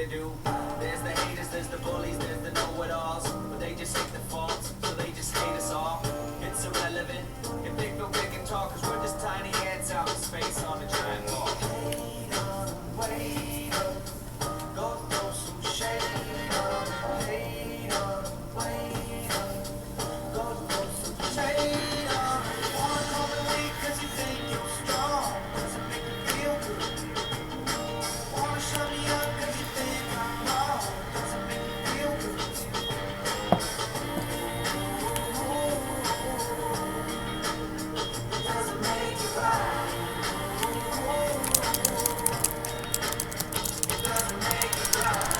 to do. There's the haters, there's the bullies, there's the know-it-alls, but they just take the faults, so they just hate us all. It's irrelevant if they feel big and tall, cause we're just tiny ants out in space on a giant ball. Hate on, wait up, go throw some shade on. Hate on, wait up, go throw some shade on. Wanna come and leave cause you think you're strong, does it make you feel good? Wanna shut me up cause you think I'm wrong, does it make you feel good? Does it make you right? Does it make you right?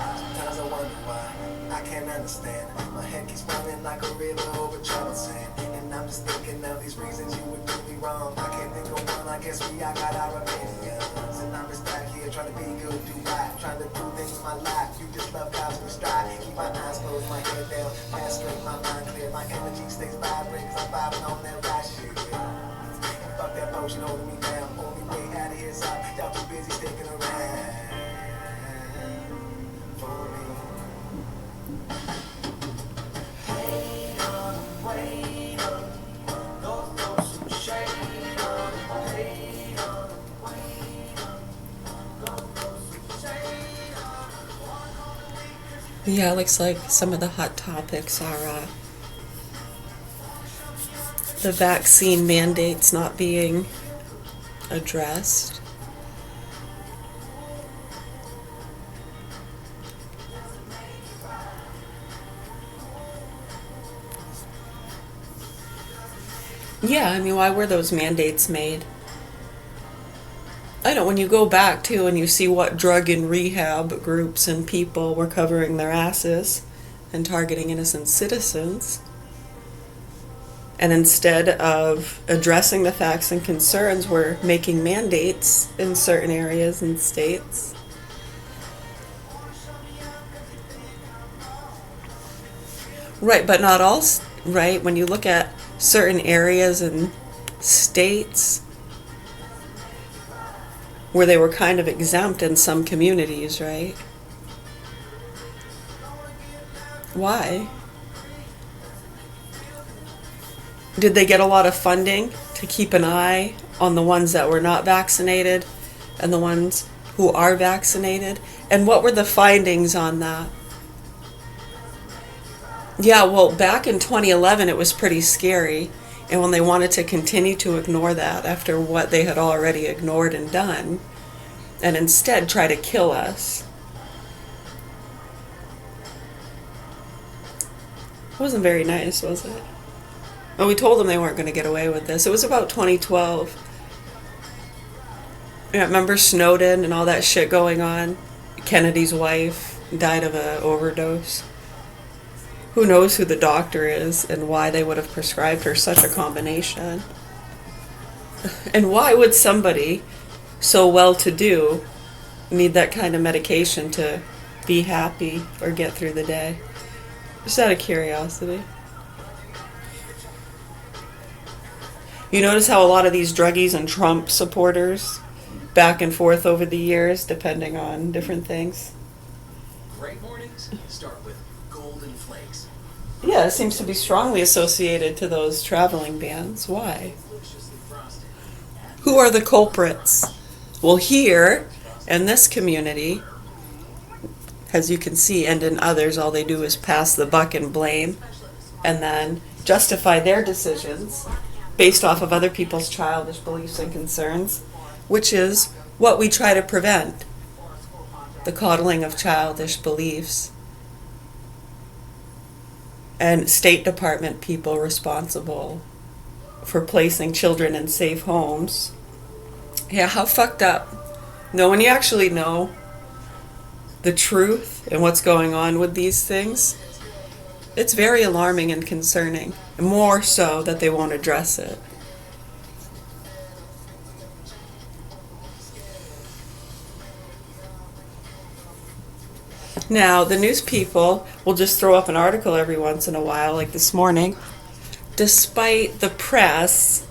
Sometimes I wonder why I can't understand. My head keeps running like a river over troubled sand, and I'm just thinking of these reasons you would do me wrong. I can't think of one. I guess we all got our opinions, and I'm just back here trying to be good, do right, trying to do things in my life. You just love cows we stride. Keep my eyes closed, my head down, pass straight, my mind clear, my energy stays vibrant, cause I'm vibing on that right shit. Yeah. Fuck that motion holding me down. Only way out of here is up. Y'all too busy sticking around for me. Hate on, wait on, go throw some shade on. Hate on, wait on, go throw some shade on. Yeah, it looks like some of the hot topics are the vaccine mandates not being addressed. Yeah, I mean, why were those mandates made? I know when you go back to and you see what drug and rehab groups and people were covering their asses and targeting innocent citizens, and instead of addressing the facts and concerns, we're making mandates in certain areas and states. Right, but not all, right? When you look at certain areas and states where they were kind of exempt in some communities, right? Why? Did they get a lot of funding to keep an eye on the ones that were not vaccinated and the ones who are vaccinated? And what were the findings on that? Yeah, well, back in 2011, it was pretty scary. And when they wanted to continue to ignore that after what they had already ignored and done, and instead try to kill us. It wasn't very nice, was it? Well, we told them they weren't going to get away with this. It was about 2012. Yeah, remember Snowden and all that shit going on? Kennedy's wife died of an overdose. Who knows who the doctor is and why they would have prescribed her such a combination? And why would somebody so well-to-do need that kind of medication to be happy or get through the day? Just out of curiosity. You notice how a lot of these druggies and Trump supporters back and forth over the years, depending on different things? Great mornings start with golden flakes. Yeah, it seems to be strongly associated to those traveling bans. Why? Who are the culprits? Well, here, in this community, as you can see, and in others, all they do is pass the buck and blame, and then justify their decisions based off of other people's childish beliefs and concerns, which is what we try to prevent, the coddling of childish beliefs. And State Department people responsible for placing children in safe homes. Yeah, how fucked up. No, when you actually know the truth and what's going on with these things, it's very alarming and concerning. More so that they won't address it. Now, the news people will just throw up an article every once in a while, like this morning. Despite the press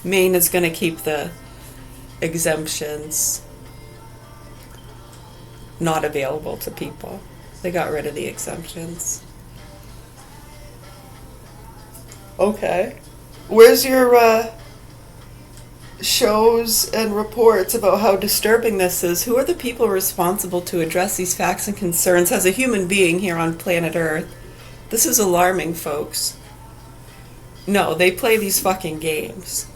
Maine is going to keep the exemptions not available to people. They got rid of the exemptions. Okay. Where's your shows and reports about how disturbing this is? Who are the people responsible to address these facts and concerns as a human being here on planet Earth? This is alarming, folks. No, they play these fucking games.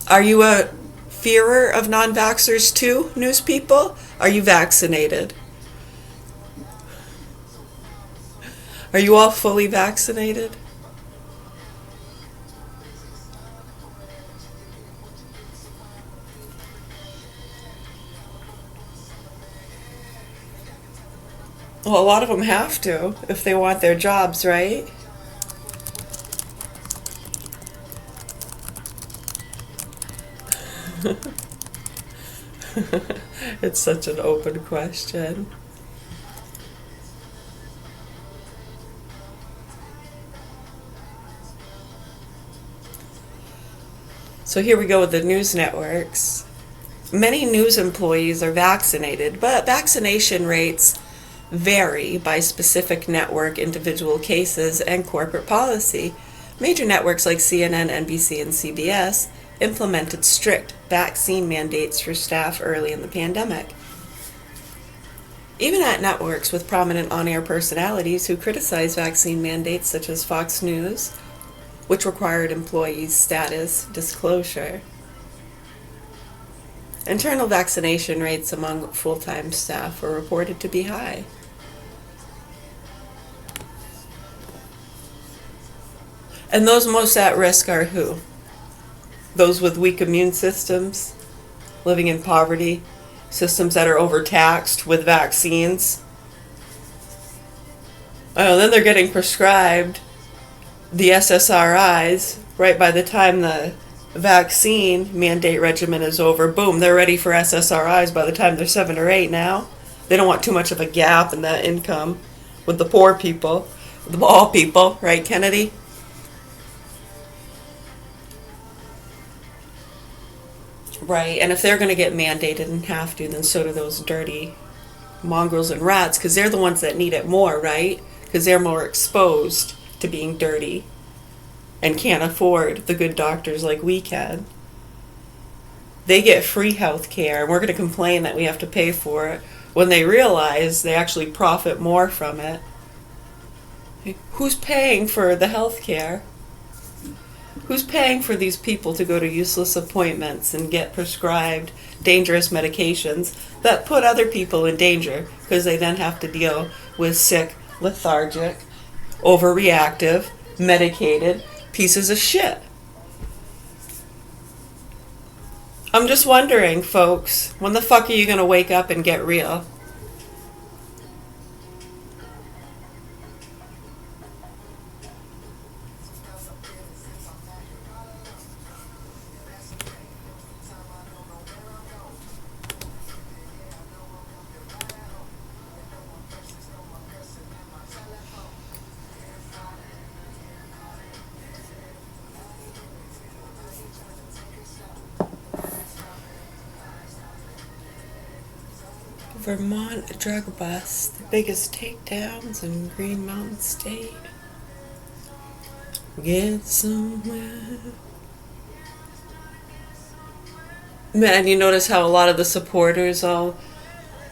Are you a fearer of non-vaxxers too, news people? Are you vaccinated? Are you all fully vaccinated? Well, a lot of them have to if they want their jobs, right? It's such an open question. So here we go with the news networks. Many news employees are vaccinated, but vaccination rates vary by specific network, individual cases, and corporate policy. Major networks like CNN, NBC, and CBS implemented strict vaccine mandates for staff early in the pandemic. Even at networks with prominent on-air personalities who criticize vaccine mandates such as Fox News, which required employees' status disclosure. Internal vaccination rates among full-time staff were reported to be high. And those most at risk are who? Those with weak immune systems, living in poverty, systems that are overtaxed with vaccines. Oh, then they're getting prescribed the SSRIs right by the time the vaccine mandate regimen is over. Boom, they're ready for SSRIs by the time they're 7 or 8 now. They don't want too much of a gap in that income with the poor people, the all people, right, Kennedy? Right, and if they're going to get mandated and have to, then so do those dirty mongrels and rats, because they're the ones that need it more, right? Because they're more exposed to being dirty and can't afford the good doctors like we can. They get free health care, and we're going to complain that we have to pay for it when they realize they actually profit more from it. Who's paying for the health care? Who's paying for these people to go to useless appointments and get prescribed dangerous medications that put other people in danger because they then have to deal with sick, lethargic, overreactive, medicated pieces of shit? I'm just wondering, folks, when the fuck are you going to wake up and get real? Vermont drug bust, the biggest takedowns in Green Mountain State. Get somewhere. Man, you notice how a lot of the supporters,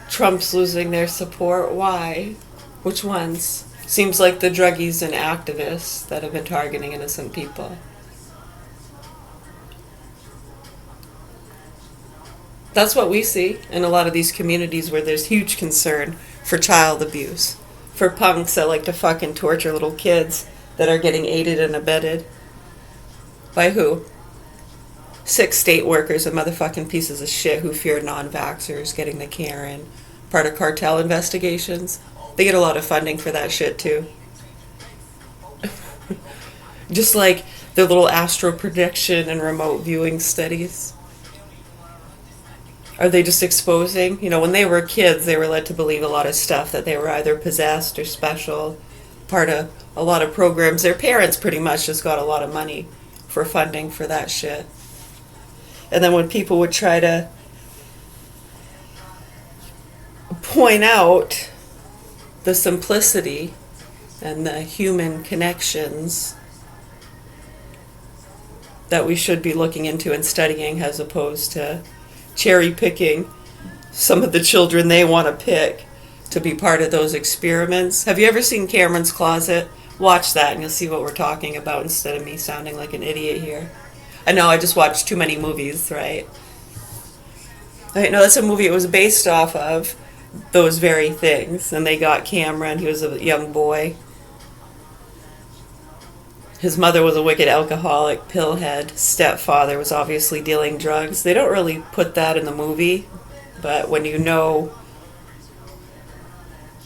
Trump's losing their support. Why? Which ones? Seems like the druggies and activists that have been targeting innocent people. That's what we see in a lot of these communities where there's huge concern for child abuse, for punks that like to fucking torture little kids that are getting aided and abetted. By who? Sick state workers and motherfucking pieces of shit who fear non-vaxxers getting the care in. Part of cartel investigations. They get a lot of funding for that shit too. Just like their little astro prediction and remote viewing studies. Are they just exposing? You know, when they were kids, they were led to believe a lot of stuff, that they were either possessed or special, part of a lot of programs. Their parents pretty much just got a lot of money for funding for that shit. And then when people would try to point out the simplicity and the human connections that we should be looking into and studying, as opposed to cherry picking some of the children they want to pick to be part of those experiments. Have you ever seen Cameron's Closet? Watch that and you'll see what we're talking about instead of me sounding like an idiot here. I know I just watched too many movies, right? I know that's a movie it was based off of, those very things. And they got Cameron, he was a young boy. His mother was a wicked alcoholic, pillhead. Stepfather was obviously dealing drugs. They don't really put that in the movie, but when you know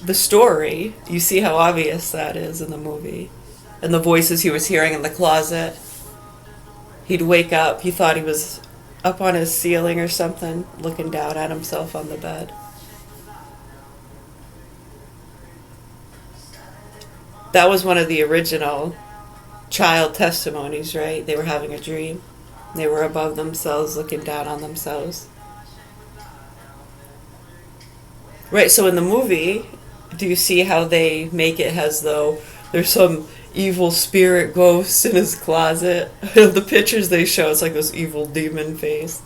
the story, you see how obvious that is in the movie. And the voices he was hearing in the closet. He'd wake up, he thought he was up on his ceiling or something, looking down at himself on the bed. That was one of the original child testimonies, right? They were having a dream. They were above themselves, looking down on themselves. Right, so in the movie, do you see how they make it as though there's some evil spirit ghost in his closet? The pictures they show, it's like this evil demon face.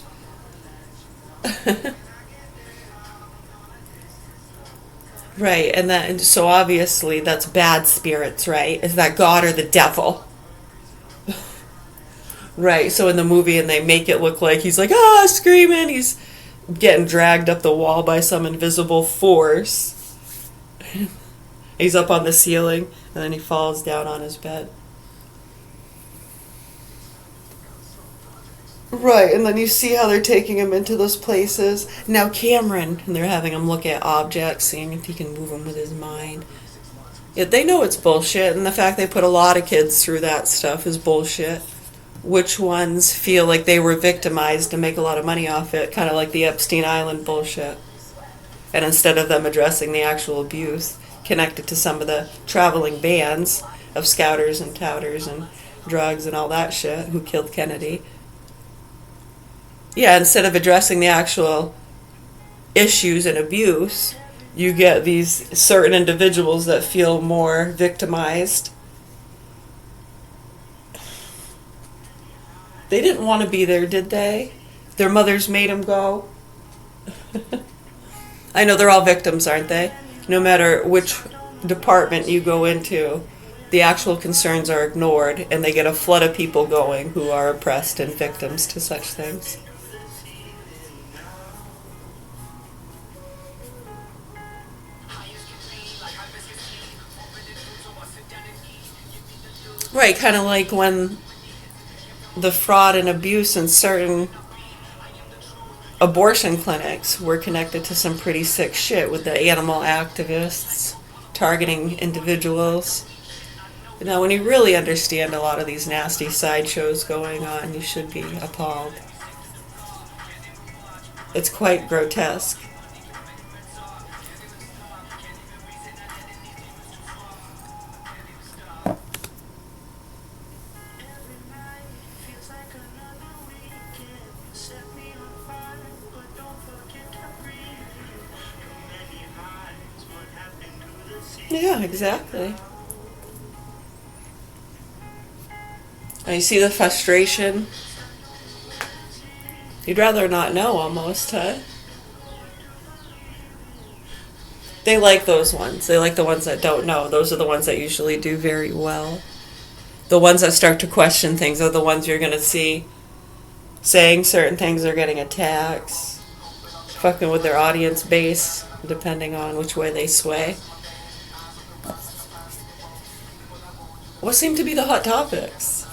Right, and so obviously that's bad spirits, right? Is that God or the devil? Right, so in the movie, and they make it look like he's like, screaming, he's getting dragged up the wall by some invisible force. He's up on the ceiling, and then he falls down on his bed. Right, and then you see how they're taking him into those places. Now Cameron, and they're having him look at objects, seeing if he can move them with his mind. Yeah, they know it's bullshit, and the fact they put a lot of kids through that stuff is bullshit. Which ones feel like they were victimized and make a lot of money off it, kind of like the Epstein Island bullshit. And instead of them addressing the actual abuse connected to some of the traveling bands of scouters and touters and drugs and all that shit who killed Kennedy. Yeah, instead of addressing the actual issues and abuse, you get these certain individuals that feel more victimized. They didn't want to be there, did they? Their mothers made them go. I know they're all victims, aren't they? No matter which department you go into, the actual concerns are ignored, and they get a flood of people going who are oppressed and victims to such things. Right, kind of like when the fraud and abuse in certain abortion clinics were connected to some pretty sick shit with the animal activists targeting individuals. Now, when you really understand a lot of these nasty sideshows going on, you should be appalled. It's quite grotesque. Yeah, exactly. And you see the frustration? You'd rather not know almost, huh? They like those ones. They like the ones that don't know. Those are the ones that usually do very well. The ones that start to question things are the ones you're going to see saying certain things are getting attacks, fucking with their audience base, depending on which way they sway. What seem to be the hot topics?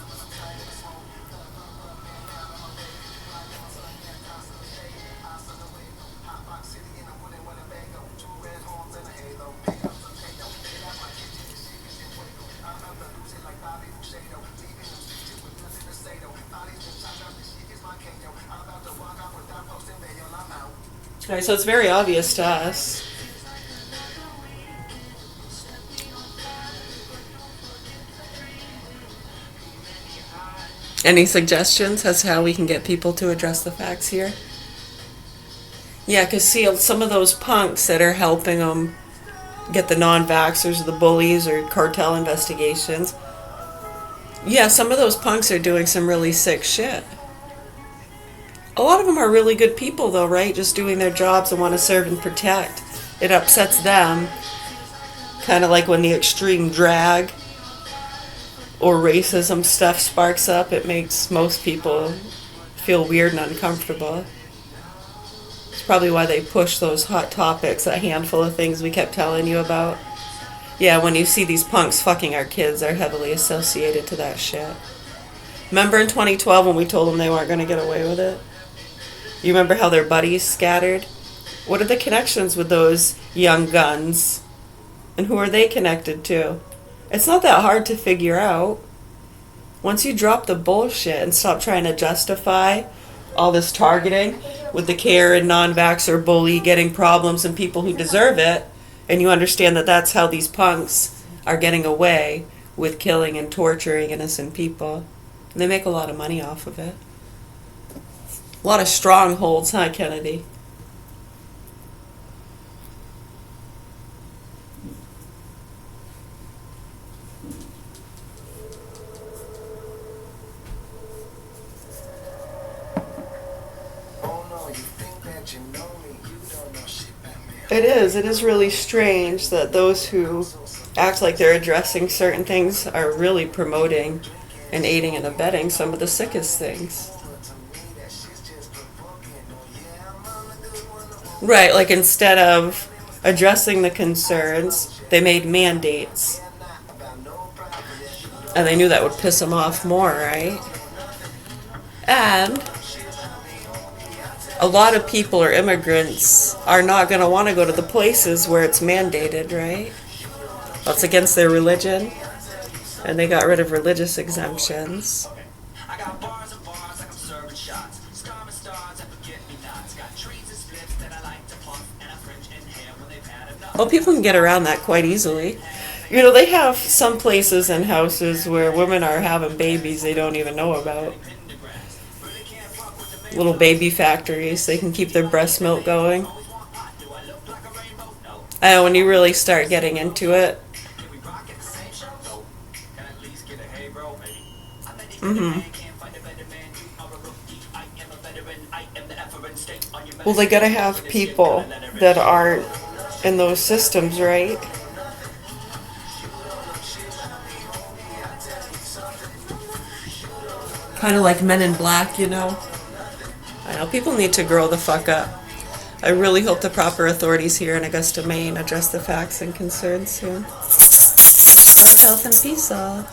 Right, so it's very obvious to us. Any suggestions as to how we can get people to address the facts here? Yeah, because see, some of those punks that are helping them get the non-vaxxers, the bullies, or cartel investigations, yeah, some of those punks are doing some really sick shit. A lot of them are really good people, though, right? Just doing their jobs and want to serve and protect. It upsets them. Kind of like when the extreme drag or racism stuff sparks up, it makes most people feel weird and uncomfortable. It's probably why they push those hot topics, that handful of things we kept telling you about. Yeah, when you see these punks fucking our kids, they're heavily associated to that shit. Remember in 2012 when we told them they weren't going to get away with it? You remember how their buddies scattered? What are the connections with those young guns? And who are they connected to? It's not that hard to figure out. Once you drop the bullshit and stop trying to justify all this targeting with the care and non-vaxxer bully getting problems and people who deserve it, and you understand that that's how these punks are getting away with killing and torturing innocent people. And they make a lot of money off of it. A lot of strongholds, huh, Kennedy? It is really strange that those who act like they're addressing certain things are really promoting and aiding and abetting some of the sickest things. Right, like instead of addressing the concerns, they made mandates. And they knew that would piss them off more, right? And a lot of people or immigrants are not going to want to go to the places where it's mandated, right? Well, it's against their religion, and they got rid of religious exemptions. Well, people can get around that quite easily. You know, they have some places and houses where women are having babies they don't even know about. Little baby factories, they can keep their breast milk going. And when you really start getting into it, well, they gotta have people that aren't in those systems, right? Kind of like Men in Black, you know? I know, people need to grow the fuck up. I really hope the proper authorities here in Augusta, Maine address the facts and concerns soon. Love, health, and peace all.